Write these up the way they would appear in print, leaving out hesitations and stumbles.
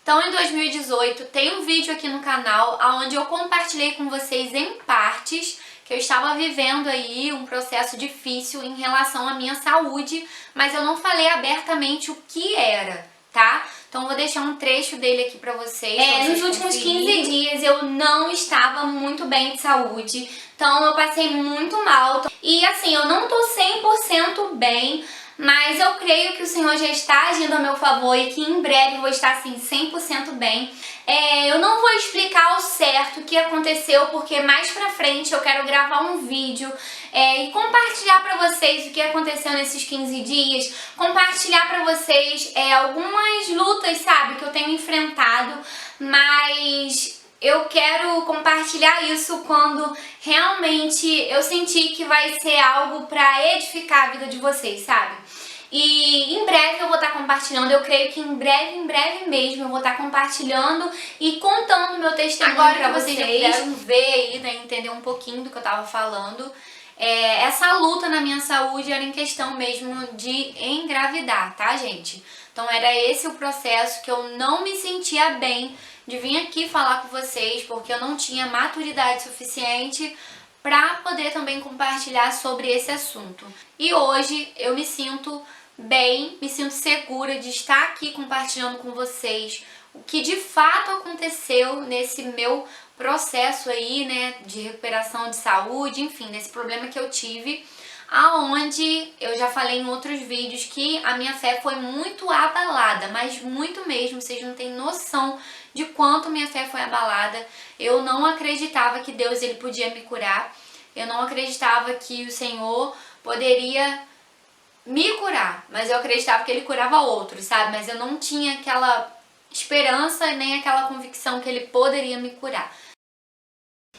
Então, em 2018, tem um vídeo aqui no canal onde eu compartilhei com vocês em partes que eu estava vivendo aí um processo difícil em relação à minha saúde, mas eu não falei abertamente o que era, tá? Então, eu vou deixar um trecho dele aqui pra vocês. Nos últimos 15 dias eu não estava muito bem de saúde, então eu passei muito mal. E assim, eu não tô 100% bem, mas eu creio que o Senhor já está agindo a meu favor e que em breve eu vou estar assim 100% bem. Eu não vou explicar ao certo o que aconteceu, porque mais pra frente eu quero gravar um vídeo e compartilhar pra vocês o que aconteceu nesses 15 dias, compartilhar pra vocês algumas lutas, sabe, que eu tenho enfrentado, mas eu quero compartilhar isso quando realmente eu sentir que vai ser algo pra edificar a vida de vocês, sabe? E em breve eu vou estar compartilhando, eu creio que em breve mesmo eu vou estar compartilhando e contando meu testemunho agora pra vocês. Puderam ver aí, né, entender um pouquinho do que eu tava falando. Essa luta na minha saúde era em questão mesmo de engravidar, tá, gente? Então era esse o processo que eu não me sentia bem de vir aqui falar com vocês, porque eu não tinha maturidade suficiente para poder também compartilhar sobre esse assunto. E hoje eu me sinto bem, me sinto segura de estar aqui compartilhando com vocês o que de fato aconteceu nesse meu processo aí, né, de recuperação de saúde, enfim, nesse problema que eu tive, aonde eu já falei em outros vídeos que a minha fé foi muito abalada, mas muito mesmo, vocês não têm noção de quanto minha fé foi abalada. Eu não acreditava que Deus ele podia me curar, eu não acreditava que o Senhor poderia me curar, mas eu acreditava que ele curava outros, sabe? Mas eu não tinha aquela esperança nem aquela convicção que ele poderia me curar.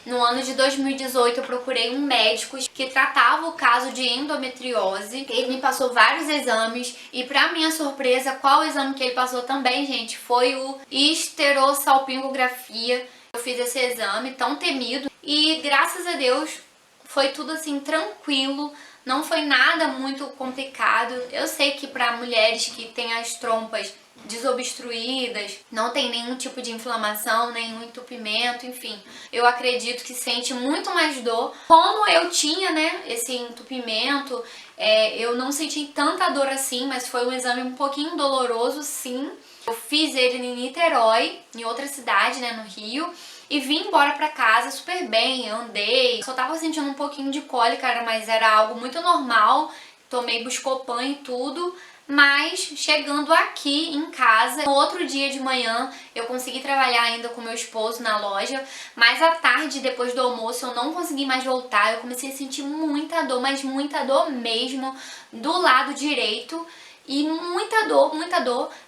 No ano de 2018 eu procurei um médico que tratava o caso de endometriose. Ele me passou vários exames e pra minha surpresa, qual exame que ele passou também, gente, foi o esterossalpingografia. Eu fiz esse exame tão temido e graças a Deus foi tudo assim tranquilo. Não foi nada muito complicado. Eu sei que para mulheres que têm as trompas desobstruídas, não tem nenhum tipo de inflamação, nenhum entupimento, enfim, eu acredito que sente muito mais dor. Como eu tinha, né, esse entupimento, eu não senti tanta dor assim, mas foi um exame um pouquinho doloroso, sim. Eu fiz ele em Niterói, em outra cidade, né, no Rio, e vim embora pra casa super bem, andei. Só tava sentindo um pouquinho de cólica, mas era algo muito normal. Tomei Buscopan e tudo. Mas chegando aqui em casa, no outro dia de manhã, eu consegui trabalhar ainda com meu esposo na loja. Mas à tarde, depois do almoço, eu não consegui mais voltar. Eu comecei a sentir muita dor, mas muita dor mesmo, do lado direito. E muita dor,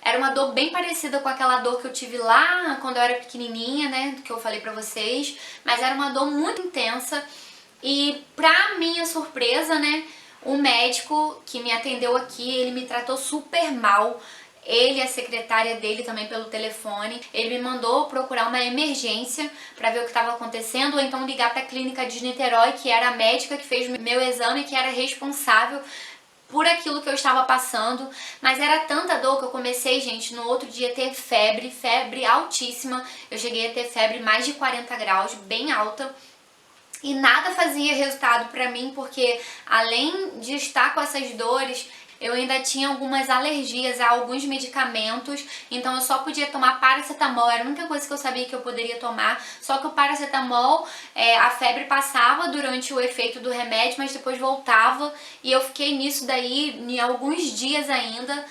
era uma dor bem parecida com aquela dor que eu tive lá quando eu era pequenininha, né, que eu falei pra vocês, mas era uma dor muito intensa e pra minha surpresa, né, o médico que me atendeu aqui, ele me tratou super mal. Ele e a secretária dele também pelo telefone, ele me mandou procurar uma emergência para ver o que estava acontecendo ou então ligar para a clínica de Niterói, que era a médica que fez meu exame, que era responsável por aquilo que eu estava passando, mas era tanta dor que eu comecei, gente, no outro dia a ter febre altíssima. Eu cheguei a ter febre mais de 40 graus, bem alta. E nada fazia resultado pra mim, porque além de estar com essas dores, eu ainda tinha algumas alergias a alguns medicamentos, então eu só podia tomar paracetamol, era a única coisa que eu sabia que eu poderia tomar, só que o paracetamol, a febre passava durante o efeito do remédio, mas depois voltava, e eu fiquei nisso daí em alguns dias ainda.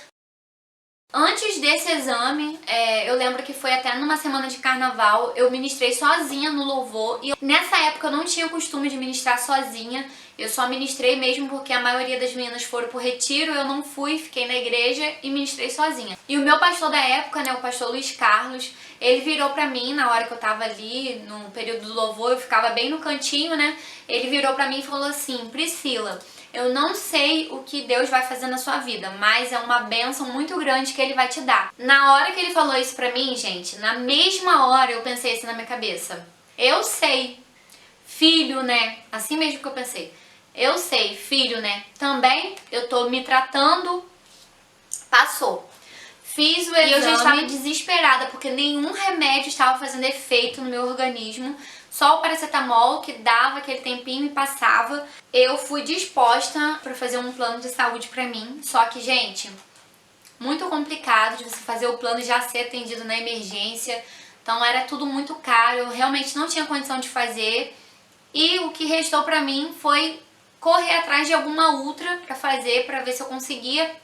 Antes desse exame, eu lembro que foi até numa semana de carnaval, eu ministrei sozinha no louvor e nessa época eu não tinha o costume de ministrar sozinha, eu só ministrei mesmo porque a maioria das meninas foram pro retiro, eu não fui, fiquei na igreja e ministrei sozinha. E o meu pastor da época, né, o pastor Luiz Carlos, ele virou pra mim na hora que eu tava ali, no período do louvor, eu ficava bem no cantinho, né, ele virou pra mim e falou assim: Priscila, eu não sei o que Deus vai fazer na sua vida, mas é uma bênção muito grande que Ele vai te dar. Na hora que Ele falou isso pra mim, gente, na mesma hora eu pensei assim na minha cabeça: eu sei, filho, né? Assim mesmo que eu pensei. Eu sei, filho, né? Também eu tô me tratando, passou. Fiz o exame e eu já estava desesperada, porque nenhum remédio estava fazendo efeito no meu organismo. Só o paracetamol, que dava aquele tempinho e passava. Eu fui disposta para fazer um plano de saúde para mim. Só que, gente, muito complicado de você fazer o plano e já ser atendido na emergência. Então era tudo muito caro, eu realmente não tinha condição de fazer. E o que restou para mim foi correr atrás de alguma ultra para fazer, para ver se eu conseguia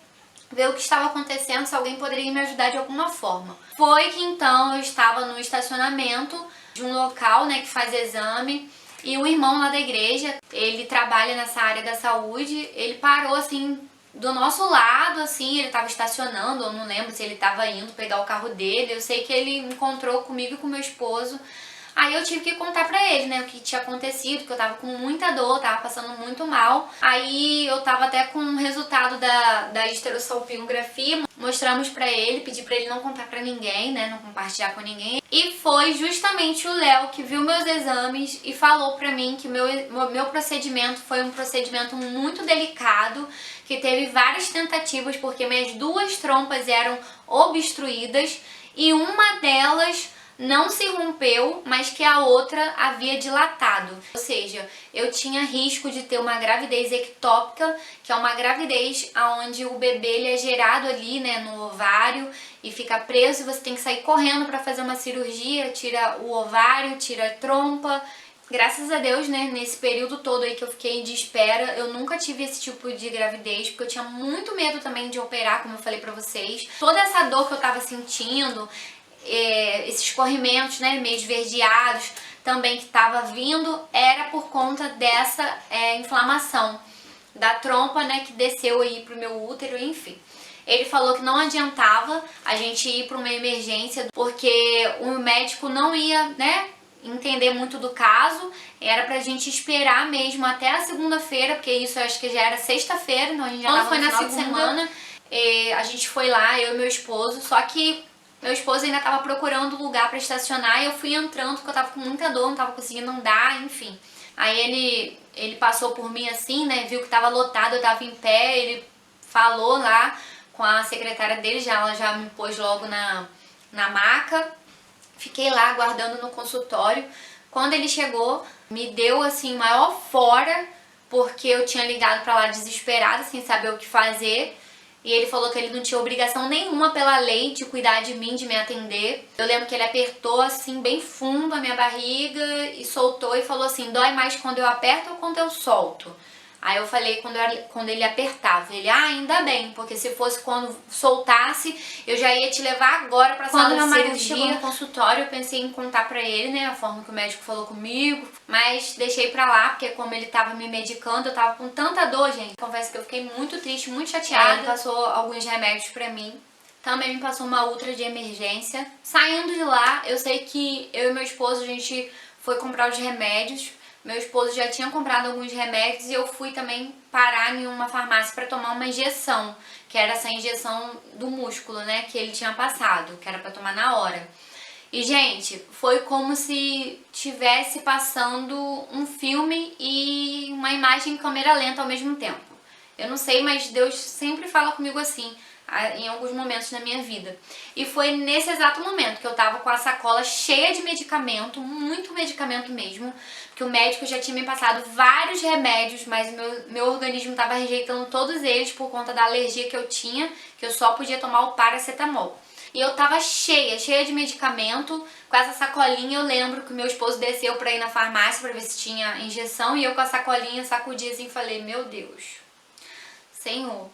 ver o que estava acontecendo, se alguém poderia me ajudar de alguma forma. Foi que então eu estava no estacionamento de um local, né, que faz exame, e um irmão lá da igreja, ele trabalha nessa área da saúde, ele parou assim do nosso lado, assim, ele estava estacionando, eu não lembro se ele estava indo pegar o carro dele, eu sei que ele encontrou comigo e com meu esposo. Aí eu tive que contar pra ele, né, o que tinha acontecido, que eu tava com muita dor, tava passando muito mal. Aí eu tava até com o resultado da esterossalpingografia, mostramos pra ele, pedi pra ele não contar pra ninguém, né, não compartilhar com ninguém. E foi justamente o Léo que viu meus exames e falou pra mim que meu procedimento foi um procedimento muito delicado, que teve várias tentativas, porque minhas duas trompas eram obstruídas e uma delas não se rompeu, mas que a outra havia dilatado. Ou seja, eu tinha risco de ter uma gravidez ectópica, que é uma gravidez onde o bebê ele é gerado ali, né, no ovário e fica preso e você tem que sair correndo para fazer uma cirurgia, tira o ovário, tira a trompa. Graças a Deus, né, nesse período todo aí que eu fiquei de espera, eu nunca tive esse tipo de gravidez, porque eu tinha muito medo também de operar, como eu falei pra vocês. Toda essa dor que eu tava sentindo, esses corrimentos, né, meio esverdeados também que estava vindo, era por conta dessa inflamação da trompa, né, que desceu aí pro meu útero, enfim. Ele falou que não adiantava a gente ir para uma emergência, porque o médico não ia, né, entender muito do caso, era pra gente esperar mesmo até a segunda-feira, porque isso eu acho que já era sexta-feira, então a gente já tava no final de semana. A gente foi lá, eu e meu esposo, só que meu esposo ainda tava procurando lugar pra estacionar e eu fui entrando porque eu tava com muita dor, não tava conseguindo andar, enfim. Aí ele passou por mim assim, né, viu que tava lotado, eu tava em pé, ele falou lá com a secretária dele, ela já me pôs logo na maca. Fiquei lá aguardando no consultório. Quando ele chegou, me deu assim maior fora, porque eu tinha ligado pra lá desesperada, sem saber o que fazer. E ele falou que ele não tinha obrigação nenhuma pela lei de cuidar de mim, de me atender. Eu lembro que ele apertou assim bem fundo a minha barriga e soltou e falou assim: dói mais quando eu aperto ou quando eu solto? Aí eu falei quando ele apertava. Ele, ainda bem, porque se fosse quando soltasse, eu já ia te levar agora pra sala de cirurgia. Quando meu marido chegou no consultório, eu pensei em contar pra ele, né, a forma que o médico falou comigo, mas deixei pra lá, porque como ele tava me medicando, eu tava com tanta dor, gente. Confesso que eu fiquei muito triste, muito chateada. Ele passou alguns remédios pra mim. Também me passou uma ultra de emergência. Saindo de lá, eu sei que eu e meu esposo, a gente foi comprar os remédios. Meu esposo já tinha comprado alguns remédios e eu fui também parar em uma farmácia para tomar uma injeção, que era essa injeção do músculo, né, que ele tinha passado, que era para tomar na hora. E, gente, foi como se tivesse passando um filme e uma imagem em câmera lenta ao mesmo tempo. Eu não sei, mas Deus sempre fala comigo assim, em alguns momentos na minha vida. E foi nesse exato momento que eu tava com a sacola cheia de medicamento, muito medicamento mesmo, que o médico já tinha me passado vários remédios, mas meu organismo tava rejeitando todos eles por conta da alergia que eu tinha, que eu só podia tomar o paracetamol. E eu tava cheia de medicamento, com essa sacolinha. Eu lembro que meu esposo desceu pra ir na farmácia pra ver se tinha injeção, e eu com a sacolinha sacudi assim e falei: meu Deus, Senhor,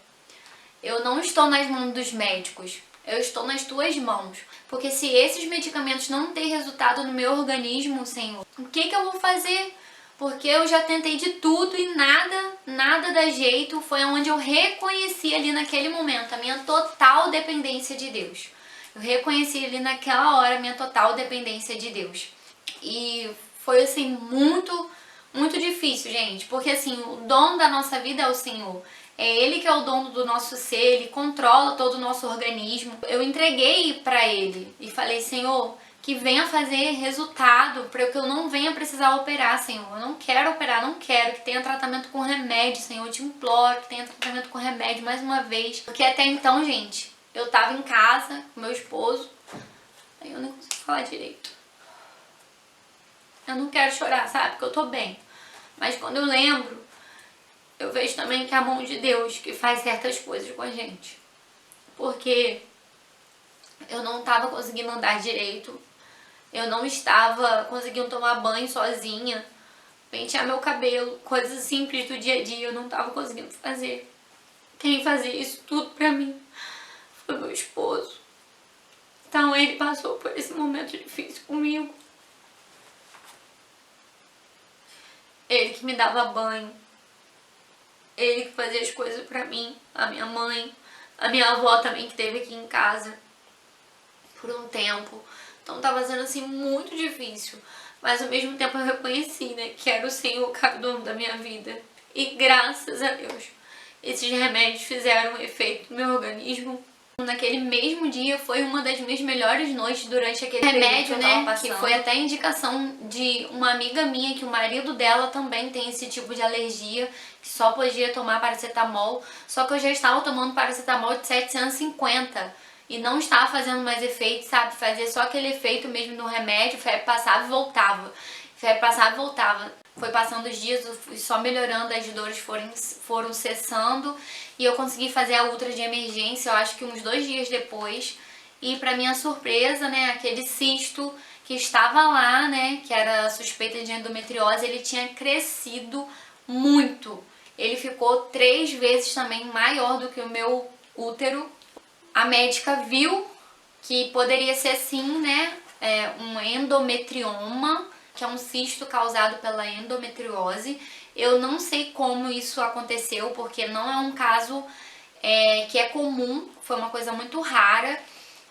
eu não estou nas mãos dos médicos, eu estou nas tuas mãos. Porque se esses medicamentos não têm resultado no meu organismo, Senhor, o que eu vou fazer? Porque eu já tentei de tudo e nada dá jeito. Foi onde eu reconheci ali naquele momento a minha total dependência de Deus. Eu reconheci ali naquela hora a minha total dependência de Deus. E foi assim muito difícil, gente. Porque assim, o dono da nossa vida é o Senhor. É Ele que é o dono do nosso ser, Ele controla todo o nosso organismo. Eu entreguei pra Ele e falei: Senhor, que venha fazer resultado para que eu não venha precisar operar, Senhor. Eu não quero operar, não quero que tenha tratamento com remédio, Senhor. Eu te imploro que tenha tratamento com remédio mais uma vez. Porque até então, gente, Eu tava em casa com meu esposo, aí eu nem consigo falar direito. Eu não quero chorar, sabe? Porque eu tô bem. Mas quando eu lembro, eu vejo também que é a mão de Deus que faz certas coisas com a gente. Porque eu não tava conseguindo andar direito, eu não estava conseguindo tomar banho sozinha, pentear meu cabelo, coisas simples do dia a dia eu não tava conseguindo fazer. Quem fazia isso tudo pra mim foi meu esposo. Então ele passou por esse momento difícil comigo. Ele que me dava banho, ele que fazia as coisas pra mim, a minha mãe, a minha avó também que esteve aqui em casa por um tempo. Então tava sendo assim muito difícil, mas ao mesmo tempo eu reconheci, né, que era o Senhor que era o dono da minha vida. E graças a Deus, esses remédios fizeram um efeito no meu organismo. Naquele mesmo dia foi uma das minhas melhores noites durante aquele remédio, né, que foi até indicação de uma amiga minha, que o marido dela também tem esse tipo de alergia, que só podia tomar paracetamol, só que eu já estava tomando paracetamol de 750 e não estava fazendo mais efeito, sabe, fazia só aquele efeito mesmo no remédio, febre passava e voltava, febre passava e voltava. Foi passando os dias, eu fui só melhorando, as dores foram cessando e eu consegui fazer a ultra de emergência, eu acho que uns 2 dias depois. E pra minha surpresa, né, aquele cisto que estava lá, né, que era suspeita de endometriose, ele tinha crescido muito. Ele ficou 3 vezes também maior do que o meu útero. A médica viu que poderia ser sim, né, um endometrioma, que é um cisto causado pela endometriose. Eu não sei como isso aconteceu, porque não é um caso que é comum, foi uma coisa muito rara,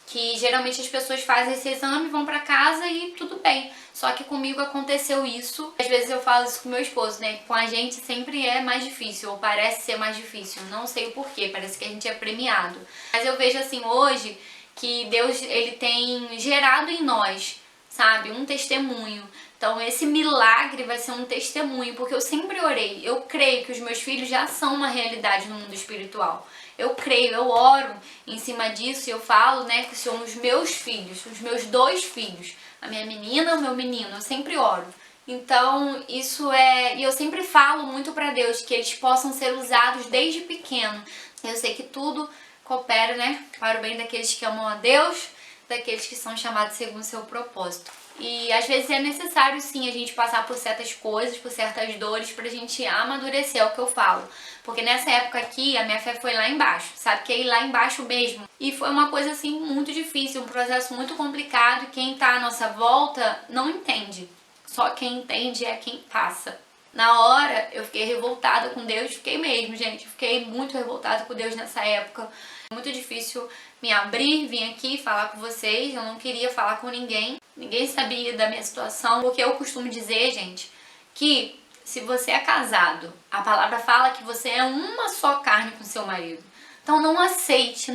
que geralmente as pessoas fazem esse exame, vão pra casa e tudo bem. Só que comigo aconteceu isso. Às vezes eu falo isso com meu esposo, né? Com a gente sempre é mais difícil, ou parece ser mais difícil. Não sei o porquê, parece que a gente é premiado. Mas eu vejo assim hoje que Deus, ele tem gerado em nós, sabe, um testemunho. Então esse milagre vai ser um testemunho, porque eu sempre orei. Eu creio que os meus filhos já são uma realidade no mundo espiritual. Eu creio, eu oro em cima disso e eu falo, né, que são os meus filhos, os meus 2 filhos, a minha menina, o meu menino, eu sempre oro. Então isso e eu sempre falo muito pra Deus que eles possam ser usados desde pequeno. Eu sei que tudo coopera, né, para o bem daqueles que amam a Deus, daqueles que são chamados segundo o seu propósito. E às vezes é necessário sim a gente passar por certas coisas, por certas dores, pra gente amadurecer, é o que eu falo. Porque nessa época aqui a minha fé foi lá embaixo, sabe? Que é ir lá embaixo mesmo. E foi uma coisa assim muito difícil, um processo muito complicado, e quem tá à nossa volta não entende. Só quem entende é quem passa. Na hora eu fiquei revoltada com Deus, fiquei mesmo, gente. Fiquei muito revoltada com Deus nessa época. Muito difícil me abrir, vir aqui falar com vocês. Eu não queria falar com ninguém. Ninguém sabia da minha situação. Porque eu costumo dizer, gente, que se você é casado, a palavra fala que você é uma só carne com seu marido. Então não aceite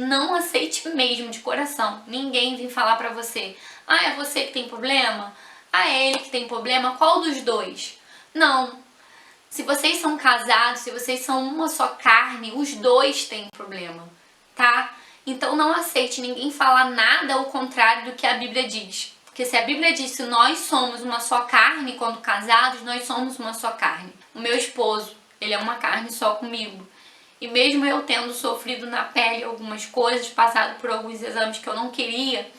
mesmo de coração. Ninguém vem falar pra você: ah, é você que tem problema? Ah, é ele que tem problema? Qual dos dois? Não. Se vocês são casados, se vocês são uma só carne, os 2 têm problema, tá? Então não aceite ninguém falar nada ao contrário do que a Bíblia diz. Porque se a Bíblia diz que nós somos uma só carne quando casados, nós somos uma só carne. O meu esposo, ele é uma carne só comigo. E mesmo eu tendo sofrido na pele algumas coisas, passado por alguns exames que eu não queria,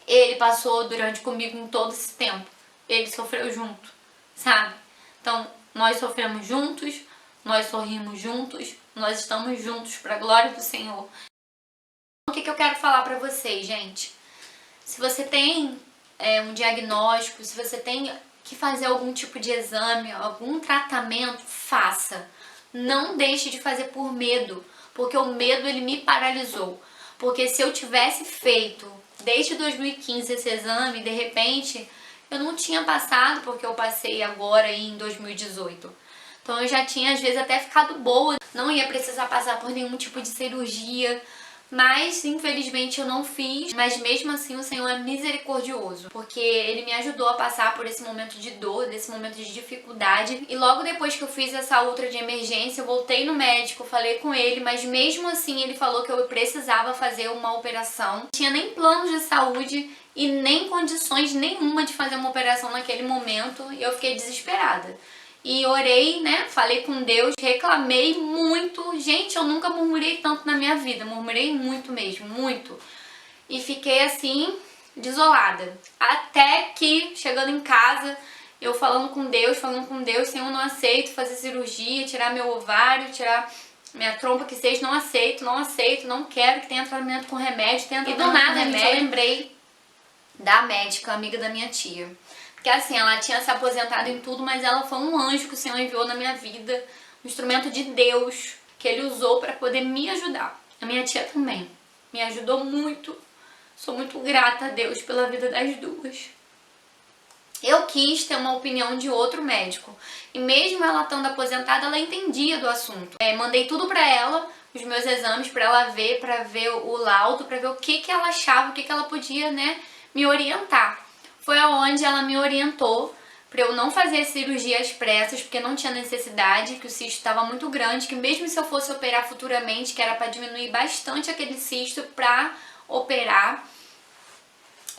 ele passou durante comigo em todo esse tempo. Ele sofreu junto, sabe? Então, nós sofremos juntos, nós sorrimos juntos, nós estamos juntos para a glória do Senhor. O que eu quero falar para vocês, gente? Se você tem um diagnóstico, se você tem que fazer algum tipo de exame, algum tratamento, faça. Não deixe de fazer por medo, porque o medo ele me paralisou. Porque se eu tivesse feito desde 2015 esse exame, de repente eu não tinha passado, porque eu passei agora em 2018. Então eu já tinha às vezes até ficado boa, não ia precisar passar por nenhum tipo de cirurgia, Mas infelizmente eu não fiz, mas mesmo assim o Senhor é misericordioso, porque Ele me ajudou a passar por esse momento de dor, desse momento de dificuldade. E logo depois que eu fiz essa ultra de emergência, eu voltei no médico, falei com ele, mas mesmo assim ele falou que eu precisava fazer uma operação. Não tinha nem plano de saúde e nem condições nenhuma de fazer uma operação naquele momento, e eu fiquei desesperada. E orei, né? Falei com Deus, reclamei muito. Gente, eu nunca murmurei tanto na minha vida. Murmurei muito mesmo, muito. E fiquei assim, desolada. Até que, chegando em casa, eu falando com Deus, Senhor, não aceito fazer cirurgia, tirar meu ovário, tirar minha trompa, que seja, não aceito, não quero que tenha tratamento com remédio. E do nada, eu lembrei da médica, amiga da minha tia. Porque assim, ela tinha se aposentado em tudo, mas ela foi um anjo que o Senhor enviou na minha vida, um instrumento de Deus que Ele usou para poder me ajudar. A minha tia também me ajudou muito. Sou muito grata a Deus pela vida das duas. Eu quis ter uma opinião de outro médico. E mesmo ela estando aposentada, ela entendia do assunto. Mandei tudo para ela, os meus exames, para ela ver, para ver o laudo, para ver o que ela achava, o que ela podia, né, me orientar. Foi aonde ela me orientou para eu não fazer cirurgia às pressas, porque não tinha necessidade, que o cisto estava muito grande, que mesmo se eu fosse operar futuramente, que era para diminuir bastante aquele cisto para operar.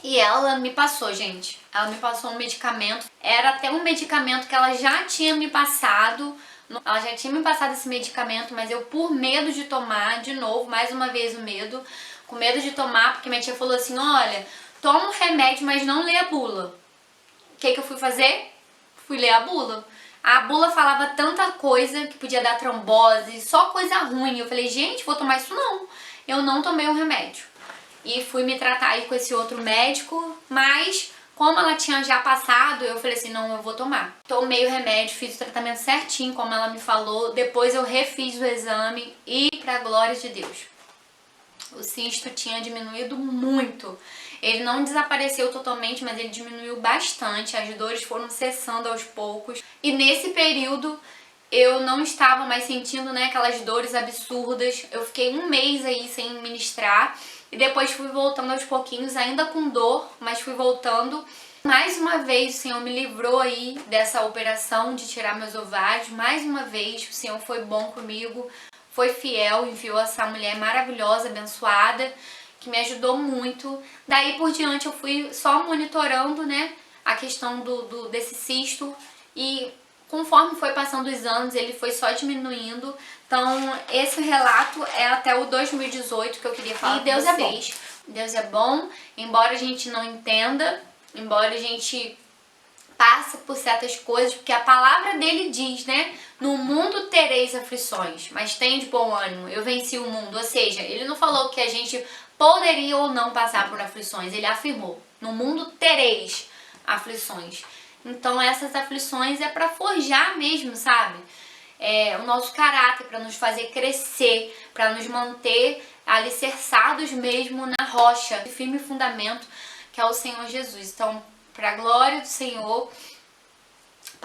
E ela me passou, gente. Ela me passou um medicamento. Era até um medicamento que ela já tinha me passado. Ela já tinha me passado esse medicamento, mas eu, por medo de tomar, de novo, mais uma vez o medo, com medo de tomar, porque minha tia falou assim, olha, toma o remédio, mas não lê a bula. O que eu fui fazer? Fui ler a bula. A bula falava tanta coisa que podia dar trombose, só coisa ruim. Eu falei, gente, vou tomar isso não. Eu não tomei o remédio. E fui me tratar aí com esse outro médico, mas como ela tinha já passado, eu falei assim, não, eu vou tomar. Tomei o remédio, fiz o tratamento certinho, como ela me falou. Depois eu refiz o exame e, pra glória de Deus, o cisto tinha diminuído muito. Ele não desapareceu totalmente, mas ele diminuiu bastante. As dores foram cessando aos poucos. E nesse período eu não estava mais sentindo, né, aquelas dores absurdas. Eu fiquei um mês aí sem ministrar. E depois fui voltando aos pouquinhos, ainda com dor, mas fui voltando. Mais uma vez o Senhor me livrou aí dessa operação de tirar meus ovários. Mais uma vez o Senhor foi bom comigo, foi fiel, enviou essa mulher maravilhosa, abençoada, que me ajudou muito. Daí por diante eu fui só monitorando, né, a questão desse cisto, e conforme foi passando os anos, ele foi só diminuindo. Então, esse relato é até o 2018 que eu queria falar com vocês. E Deus é bom. Deus é bom, embora a gente não entenda, embora a gente passe por certas coisas, porque a palavra dele diz, né? No mundo tereis aflições, mas tem de bom ânimo, eu venci o mundo. Ou seja, ele não falou que a gente poderia ou não passar por aflições, ele afirmou, no mundo tereis aflições. Então essas aflições é para forjar mesmo, sabe? O nosso caráter, para nos fazer crescer, para nos manter alicerçados mesmo na rocha, firme fundamento, que é o Senhor Jesus. Então, para a glória do Senhor,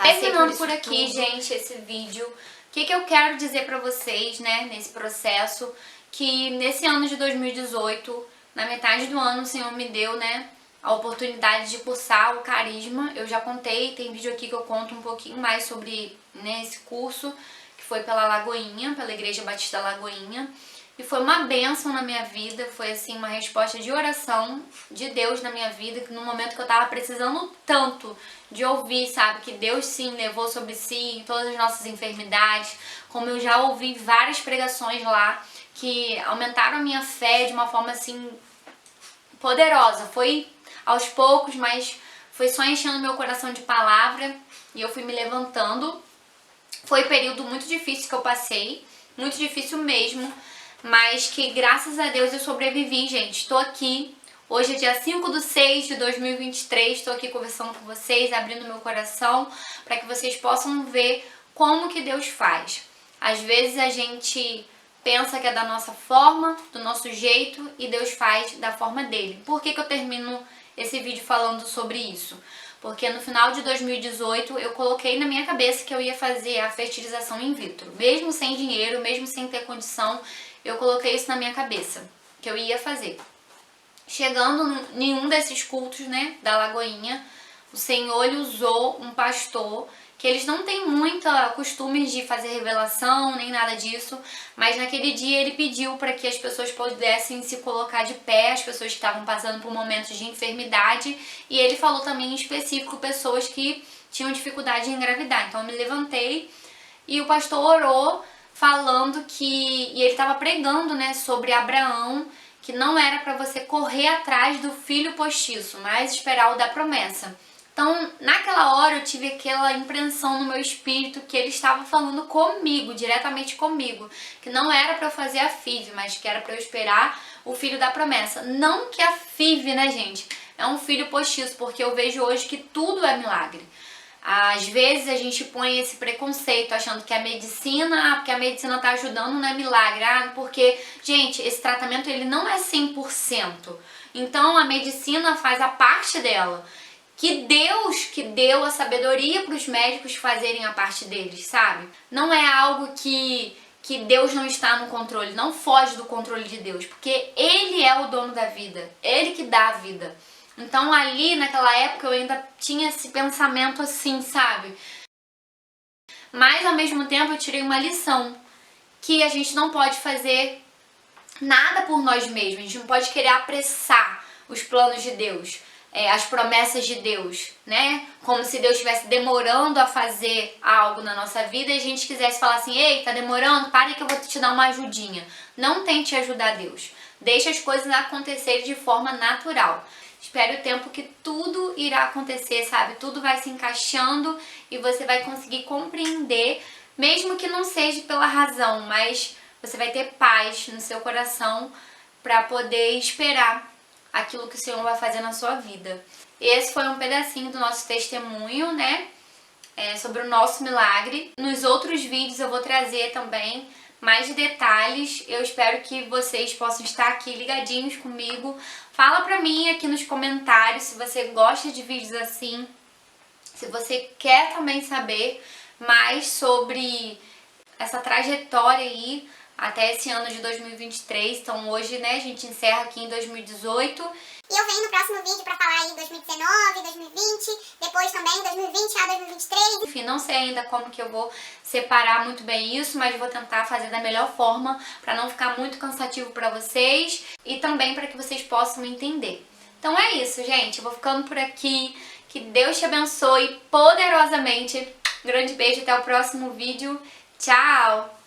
terminando por aqui, gente, esse vídeo. O que eu quero dizer para vocês, né, nesse processo, que nesse ano de 2018, na metade do ano, o Senhor me deu, né, a oportunidade de cursar o Carisma. Eu já contei, tem vídeo aqui que eu conto um pouquinho mais sobre, né, esse curso, que foi pela Lagoinha, pela Igreja Batista Lagoinha. E foi uma bênção na minha vida, foi assim uma resposta de oração de Deus na minha vida, que no momento que eu tava precisando tanto de ouvir, sabe, que Deus sim levou sobre si todas as nossas enfermidades, como eu já ouvi várias pregações lá, que aumentaram a minha fé de uma forma assim poderosa. Foi aos poucos, mas foi só enchendo meu coração de palavra e eu fui me levantando. Foi um período muito difícil que eu passei, muito difícil mesmo, mas que graças a Deus eu sobrevivi, gente. Estou aqui, hoje é dia 5/6/2023, estou aqui conversando com vocês, abrindo meu coração, para que vocês possam ver como que Deus faz. Às vezes a gente pensa que é da nossa forma, do nosso jeito, e Deus faz da forma dele. Por que eu termino esse vídeo falando sobre isso? Porque no final de 2018 eu coloquei na minha cabeça que eu ia fazer a fertilização in vitro. Mesmo sem dinheiro, mesmo sem ter condição, eu coloquei isso na minha cabeça. que eu ia fazer. Chegando em um desses cultos, né, da Lagoinha, o Senhor ele usou um pastor que eles não têm muito costume de fazer revelação, nem nada disso, mas naquele dia ele pediu para que as pessoas pudessem se colocar de pé, as pessoas que estavam passando por momentos de enfermidade, e ele falou também em específico pessoas que tinham dificuldade em engravidar. Então eu me levantei e o pastor orou falando e ele estava pregando, né, sobre Abraão, que não era para você correr atrás do filho postiço, mas esperar o da promessa. Então, naquela hora eu tive aquela impressão no meu espírito que ele estava falando comigo, diretamente comigo, que não era para eu fazer a FIV, mas que era para eu esperar o filho da promessa. Não que a FIV, né, gente, é um filho postiço, porque eu vejo hoje que tudo é milagre. Às vezes a gente põe esse preconceito achando que a medicina, porque a medicina tá ajudando, não é milagre, porque, gente, esse tratamento ele não é 100%. Então a medicina faz a parte dela. Que Deus que deu a sabedoria para os médicos fazerem a parte deles, sabe? Não é algo que Deus não está no controle, não foge do controle de Deus, porque Ele é o dono da vida, Ele que dá a vida. Então ali naquela época eu ainda tinha esse pensamento assim, sabe? Mas ao mesmo tempo eu tirei uma lição, que a gente não pode fazer nada por nós mesmos, a gente não pode querer apressar os planos de Deus. As promessas de Deus, né? Como se Deus estivesse demorando a fazer algo na nossa vida e a gente quisesse falar assim, ei, tá demorando? Para que eu vou te dar uma ajudinha. Não tente ajudar Deus. Deixa as coisas acontecerem de forma natural. Espere o tempo que tudo irá acontecer, sabe? Tudo vai se encaixando e você vai conseguir compreender, mesmo que não seja pela razão, mas você vai ter paz no seu coração para poder esperar aquilo que o Senhor vai fazer na sua vida. Esse foi um pedacinho do nosso testemunho, né? Sobre o nosso milagre. Nos outros vídeos eu vou trazer também mais detalhes. Eu espero que vocês possam estar aqui ligadinhos comigo. Fala pra mim aqui nos comentários se você gosta de vídeos assim, se você quer também saber mais sobre essa trajetória aí até esse ano de 2023. Então hoje, né, a gente encerra aqui em 2018. E eu venho no próximo vídeo pra falar aí 2019, 2020, depois também 2020 a 2023. Enfim, não sei ainda como que eu vou separar muito bem isso, mas vou tentar fazer da melhor forma pra não ficar muito cansativo pra vocês e também pra que vocês possam entender. Então é isso, gente. Eu vou ficando por aqui. Que Deus te abençoe poderosamente. Um grande beijo, até o próximo vídeo. Tchau!